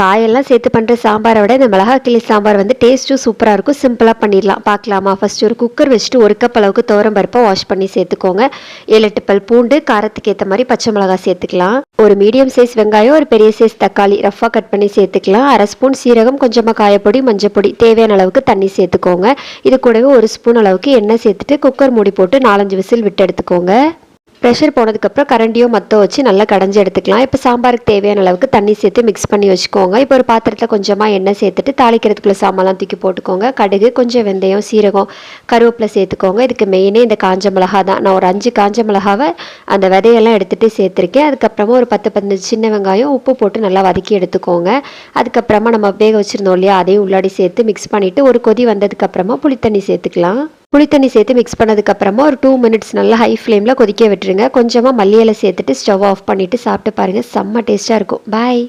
காயெல்லாம் சேர்த்து பண்ணுற சாம்பாரை விட இந்த மிளகா கிள்ளி சாம்பார் வந்து டேஸ்ட்டும் சூப்பராக இருக்கும். சிம்பிளாக பண்ணிடலாம். பார்க்கலாமா? ஃபஸ்ட்டு ஒரு குக்கர் வச்சுட்டு 1 கப் அளவுக்கு துவரம் பருப்பை வாஷ் பண்ணி சேர்த்துக்கோங்க. 7-8 பல் பூண்டு, காரத்துக்கு ஏற்ற மாதிரி பச்சை மிளகா சேர்த்துக்கலாம். ஒரு மீடியம் சைஸ் வெங்காயம், ஒரு பெரிய சைஸ் தக்காளி ரஃபாக கட் பண்ணி சேர்த்துக்கலாம். 1/2 ஸ்பூன் சீரகம், கொஞ்சமாக காயப்பொடி, மஞ்சப்பொடி, தேவையான அளவுக்கு தண்ணி சேர்த்துக்கோங்க. இது கூடவே 1 ஸ்பூன் அளவுக்கு எண்ணெய் சேர்த்துட்டு குக்கர் மூடி போட்டு 4-5 விசில் விட்டு எடுத்துக்கோங்க. ப்ரெஷர் போனதுக்கப்புறம் கரண்டியோ மத்தோ வச்சு நல்லா கடைஞ்சி எடுத்துக்கலாம். இப்போ சாம்பாருக்கு தேவையான அளவுக்கு தண்ணி சேர்த்து மிக்ஸ் பண்ணி வச்சுக்கோங்க. இப்போ ஒரு பாத்திரத்தில் கொஞ்சமாக எண்ணெய் சேர்த்துட்டு தாளிக்கிறதுக்குள்ள சாமான்லாம் தூக்கி போட்டுக்கோங்க. கடுகு, கொஞ்சம் வெந்தயம், சீரகம், கருவேப்பிலை சேர்த்துக்கோங்க. இதுக்கு மெயினே இந்த காஞ்ச மிளகா தான். நான் ஒரு 5 காஞ்ச மிளகாவை அந்த விதையெல்லாம் எடுத்துகிட்டு சேர்த்துருக்கேன். அதுக்கப்புறமா ஒரு 10-15 சின்ன வெங்காயம் உப்பு போட்டு நல்லா வதக்கி எடுத்துக்கோங்க. அதுக்கப்புறமா நம்ம வேக வச்சுருந்தோம் இல்லையா, அதையும் உள்ளாடி சேர்த்து மிக்ஸ் பண்ணிவிட்டு ஒரு கொதி வந்ததுக்கப்புறமா புளித்தண்ணி சேர்த்துக்கலாம். புளித்தண்ணி சேர்த்து மிக்ஸ் பண்ணதுக்கப்புறமா ஒரு 2 மினிட்ஸ் நல்லா ஹை ஃப்ளேமில் கொதிக்க விட்டுருங்க. கொஞ்சமாக மல்லி இலை சேர்த்துட்டு ஸ்டவ் ஆஃப் பண்ணிவிட்டு சாப்பிட்டு பாருங்கள். செம்ம டேஸ்ட்டாக இருக்கும். பாய்.